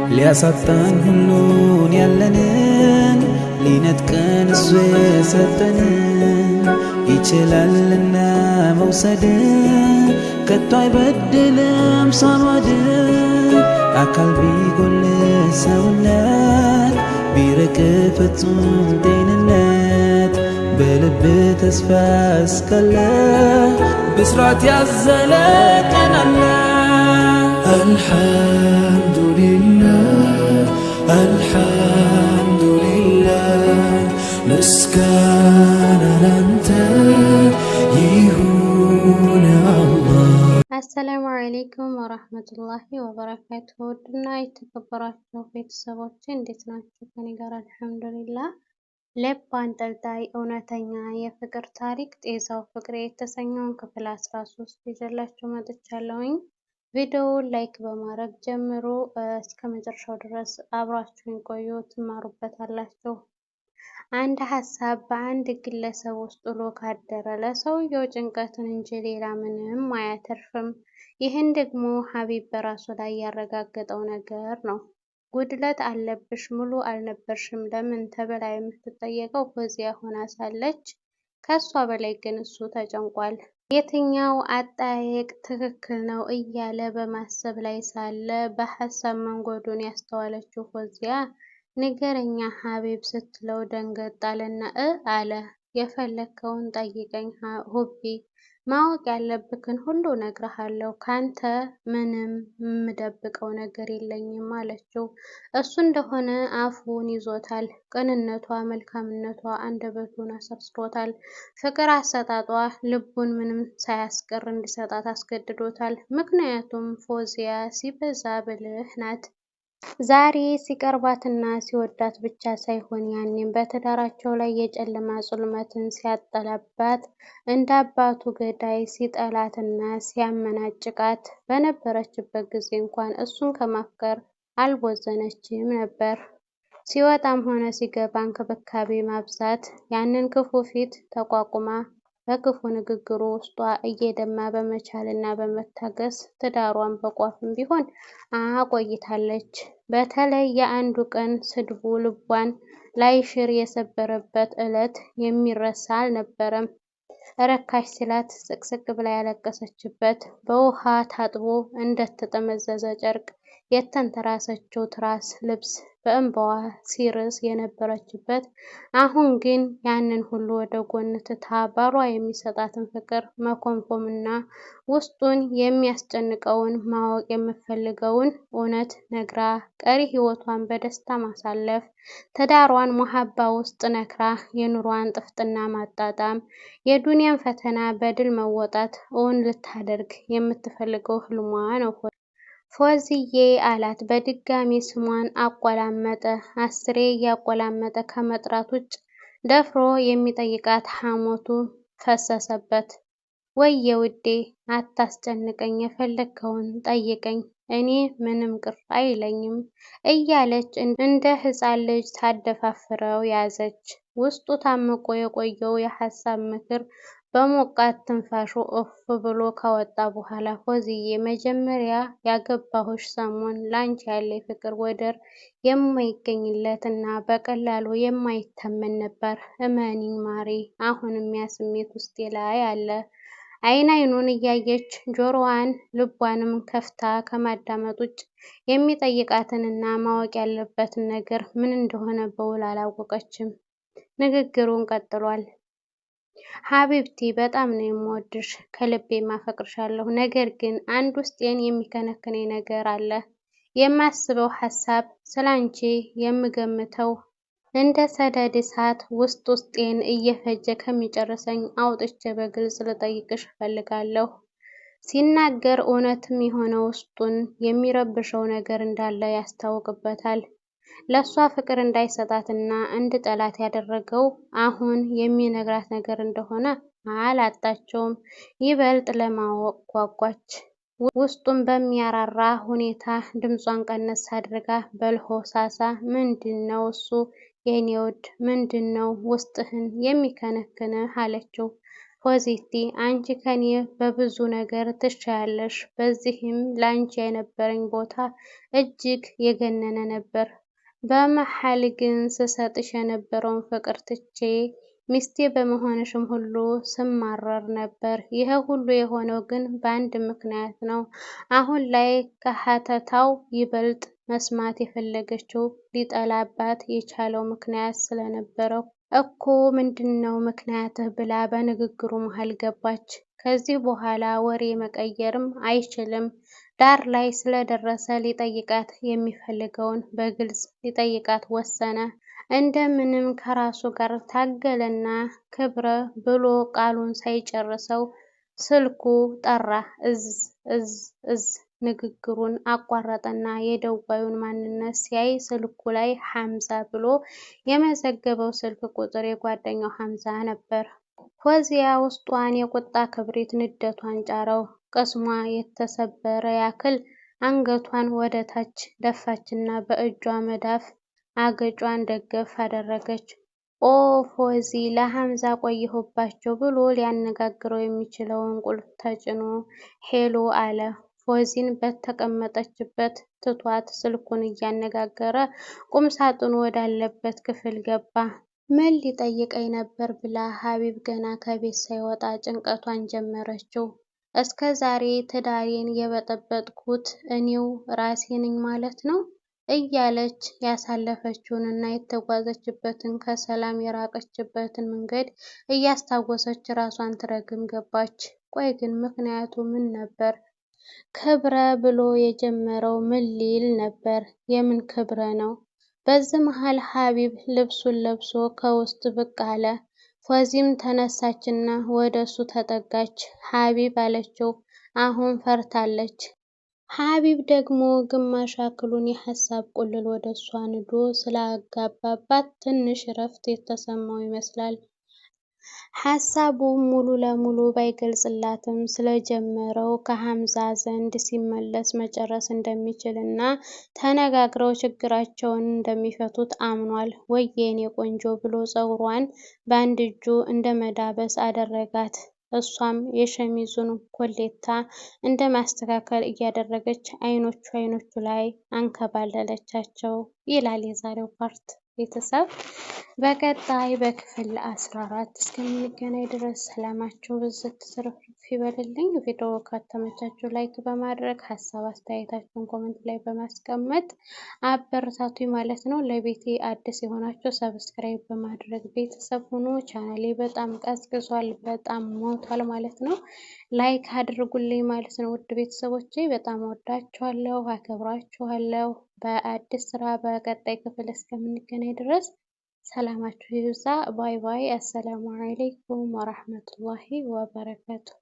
ሊያሳጣን ሁሉን ያለንን ሊነጥቀን እሱ የሰጠንን ይችላልና መውሰድ ከቶ አይበድልም ሳንወድ አካል ቢጎል ሰውነት ቢርቅ ፍጹም ጤንነት በልብ ተስፋ እስካለ ብስራት ያዘለ ቀን አለ። አልሐምዱሊላህ አልሐምዱሊላህ ምስጋና ላንተ ይሁን አላህ። አሰላሙ አለይኩም ወራህመቱላሂ ወበረካቱሁ። ውድና የተከበራችሁ ቤተሰቦች እንዴት ናችሁ? ከኔ ጋር አልሐምዱሊላህ። ልብ አንጠልጣይ እውነተኛ የፍቅር ታሪክ ጤዛው ፍቅሬ የተሰኘውን ክፍል 13 ይዤላችሁ መጥቻለሁኝ። ቪዲዮውን ላይክ በማድረግ ጀምሮ እስከ መጨረሻው ድረስ አብራችሁን ቆዩ፣ ትማሩበታላችሁ። አንድ ሀሳብ በአንድ ግለሰብ ውስጥ ውሎ ካደረ ለሰውየው ጭንቀትን እንጂ ሌላ ምንም አያተርፍም። ይህን ደግሞ ሀቢብ በራሱ ላይ ያረጋገጠው ነገር ነው። ጉድለት አለብሽ፣ ሙሉ አልነበርሽም ለምን ተብላ የምትጠየቀው ፎዚያ ሆና ሳለች ከሷ በላይ ግን እሱ ተጨንቋል። የትኛው አጠያየቅ ትክክል ነው እያለ በማሰብ ላይ ሳለ በሀሳብ መንጎዱን ያስተዋለችው ፎዚያ ንገረኛ ሀቢብ ስትለው ደንገጥ አለና አለ። የፈለከውን ጠይቀኝ ሁቢ፣ ማወቅ ያለብክን ሁሉ ነግረሃለሁ፣ ካንተ ምንም የምደብቀው ነገር የለኝም አለችው። እሱ እንደሆነ አፉን ይዞታል። ቅንነቷ፣ መልካምነቷ አንደበቱን አሰርስሮታል። ፍቅር አሰጣጧ ልቡን ምንም ሳያስቀር እንዲሰጣት አስገድዶታል። ምክንያቱም ፎዚያ ሲበዛ ብልህ ናት። ዛሬ ሲቀርባትና ሲወዳት ብቻ ሳይሆን ያኔም በትዳራቸው ላይ የጨለማ ጹልመትን ሲያጠላባት እንደ አባቱ ገዳይ ሲጠላትና ሲያመናጭቃት በነበረችበት ጊዜ እንኳን እሱን ከማፍቀር አልቦዘነችም ነበር። ሲወጣም ሆነ ሲገባ እንክብካቤ ማብዛት፣ ያንን ክፉ ፊት ተቋቁማ በክፉ ንግግሩ ውስጧ እየደማ በመቻልና በመታገስ ትዳሯን በቋፍም ቢሆን አቆይታለች። በተለይ የአንዱ ቀን ስድቡ ልቧን ላይሽር የሰበረበት ዕለት የሚረሳ አልነበረም። ረካሽ ሲላት ስቅስቅ ብላ ያለቀሰችበት፣ በውሃ ታጥቦ እንደተጠመዘዘ ጨርቅ የተንተራሰችው ትራስ ልብስ በእንባዋ ሲርስ የነበረችበት፣ አሁን ግን ያንን ሁሉ ወደ ጎን ትታ ባሏ የሚሰጣትን ፍቅር መኮምኮምና ውስጡን የሚያስጨንቀውን ማወቅ የምትፈልገውን እውነት ነግራ ቀሪ ህይወቷን በደስታ ማሳለፍ፣ ትዳሯን ሙሀባ ውስጥ ነክራ የኑሯን ጥፍጥና ማጣጣም፣ የዱንያን ፈተና በድል መወጣት እውን ልታደርግ የምትፈልገው ህልሟ ነው። ፎዚዬ አላት በድጋሚ ስሟን አቆላመጠ። አስሬ እያቆላመጠ ከመጥራት ውጭ ደፍሮ የሚጠይቃት ሐሞቱ ፈሰሰበት። ወየ ውዴ አታስጨንቀኝ፣ የፈለግከውን ጠይቀኝ፣ እኔ ምንም ቅር አይለኝም እያለች እንደ ህፃን ልጅ ታደፋፍረው ያዘች። ውስጡ ታምቆ የቆየው የሀሳብ ምክር በሞቃት ትንፋሹ እፍ ብሎ ከወጣ በኋላ ፎዚዬ መጀመሪያ ያገባሁሽ ሰሞን ላንቺ ያለኝ ፍቅር ወደር የማይገኝለት እና በቀላሉ የማይተመን ነበር። እመኒኝ ማሬ፣ አሁንም ያ ስሜት ውስጤ ላይ አለ። አይን አይኑን እያየች ጆሮዋን ልቧንም ከፍታ ከማዳመጥ ውጭ የሚጠይቃትንና ማወቅ ያለበትን ነገር ምን እንደሆነ በውል አላወቀችም። ንግግሩን ቀጥሏል። ሀቢብቲ በጣም ነው የምወድሽ፣ ከልቤ ማፈቅርሻለሁ። ነገር ግን አንድ ውስጤን የሚከነክነኝ ነገር አለ። የማስበው ሀሳብ ስላንቺ የምገምተው እንደ ሰደድ እሳት ውስጤን እየፈጀ ከሚጨርሰኝ አውጥቼ በግልጽ ልጠይቅሽ እፈልጋለሁ። ሲናገር እውነትም የሆነ ውስጡን የሚረብሸው ነገር እንዳለ ያስታውቅበታል። ለሷ ፍቅር እንዳይሰጣትና እንድጠላት ያደረገው አሁን የሚነግራት ነገር እንደሆነ አላጣቸውም። ይበልጥ ለማወቅ ጓጓች። ውስጡን በሚያራራ ሁኔታ ድምጿን ቀነስ አድርጋ በልሆሳሳ ምንድነው እሱ የኔ ውድ፣ ምንድነው ውስጥህን የሚከነክንህ አለችው። ፖዚቲ አንቺ ከኔ በብዙ ነገር ትሻያለሽ። በዚህም ላንቺ የነበረኝ ቦታ እጅግ የገነነ ነበር። በመሃል ግን ስሰጥሽ የነበረውን ፍቅር ትቼ ሚስቴ በመሆንሽም ሁሉ ስማረር ነበር። ይህ ሁሉ የሆነው ግን በአንድ ምክንያት ነው። አሁን ላይ ከሀተታው ይበልጥ መስማት የፈለገችው ሊጠላባት የቻለው ምክንያት ስለነበረው እኮ ምንድነው ምክንያትህ ብላ በንግግሩ መሃል ገባች። ከዚህ በኋላ ወሬ መቀየርም አይችልም። ዳር ላይ ስለደረሰ ሊጠይቃት የሚፈልገውን በግልጽ ሊጠይቃት ወሰነ። እንደምንም ከራሱ ጋር ታገለና ክብረ ብሎ ቃሉን ሳይጨርሰው ስልኩ ጠራ። እዝ እዝ እዝ ንግግሩን አቋረጠና የደዋዩን ማንነት ሲያይ ስልኩ ላይ ሐምዛ ብሎ የመዘገበው ስልክ ቁጥር የጓደኛው ሐምዛ ነበር። ፎዚያ ውስጧን የቁጣ ክብሪት ንደቷን ጫረው። ቅስሟ የተሰበረ ያክል አንገቷን ወደ ታች ደፋችና በእጇ መዳፍ አገጯን ደገፍ አደረገች። ኦ ፎዚ ለሐምዛ ቆየሁባቸው ብሎ ሊያነጋግረው የሚችለውን ቁልፍ ተጭኖ ሄሎ አለ። ፎዚን በተቀመጠችበት ትቷት ስልኩን እያነጋገረ ቁም ሳጥኑ ወዳለበት ክፍል ገባ። ምን ሊጠይቀኝ ነበር ብላ ሀቢብ ገና ከቤት ሳይወጣ ጭንቀቷን ጀመረችው። እስከ ዛሬ ትዳሬን የበጠበጥኩት እኔው ራሴ ነኝ ማለት ነው እያለች ያሳለፈችውንና የተጓዘችበትን ከሰላም የራቀችበትን መንገድ እያስታወሰች ራሷን ትረግም ገባች። ቆይ ግን ምክንያቱ ምን ነበር? ክብረ ብሎ የጀመረው ምን ሊል ነበር? የምን ክብረ ነው? በዚህ መሃል ሀቢብ ልብሱን ለብሶ ከውስጥ ብቅ አለ። ፎዚም ተነሳችና ወደ እሱ ተጠጋች። ሀቢብ አለችው። አሁን ፈርታለች። ሀቢብ ደግሞ ግማሽ አክሉን የሀሳብ ቁልል ወደ እሷ ንዶ ስላጋባባት ትንሽ እረፍት የተሰማው ይመስላል። ሀሳቡ ሙሉ ለሙሉ ባይገልጽላትም ስለጀመረው ከሐምዛ ዘንድ ሲመለስ መጨረስ እንደሚችል እና ተነጋግረው ችግራቸውን እንደሚፈቱት አምኗል። ወይ የኔ ቆንጆ ብሎ ፀጉሯን በአንድ እጁ እንደ መዳበስ አደረጋት። እሷም የሸሚዙን ኮሌታ እንደ ማስተካከል እያደረገች አይኖቹ ላይ አንከባለለቻቸው ይላል የዛሬው ፓርት። ቤተሰብ በቀጣይ በክፍል 14 እስከምንገናኝ ድረስ ሰላማችሁ ብዝት ትርፍርፍ ይበልልኝ። ቪዲዮ ከተመቻችሁ ላይክ በማድረግ ሀሳብ አስተያየታችሁን ኮሜንት ላይ በማስቀመጥ አበረታቱኝ ማለት ነው። ለቤቴ አዲስ የሆናችሁ ሰብስክራይብ በማድረግ ቤተሰብ ሁኑ። ቻናሌ በጣም ቀዝቅዟል፣ በጣም ሞቷል ማለት ነው። ላይክ አድርጉልኝ ማለት ነው። ውድ ቤተሰቦቼ በጣም ወዳችኋለሁ፣ አከብራችኋለሁ። በአዲስ ስራ በቀጣይ ክፍል እስከምንገናኝ ድረስ ሰላማችሁ ይብዛ። ባይ ባይ። አሰላሙ አለይኩም ወራህመቱላሂ ወበረካቱሁ።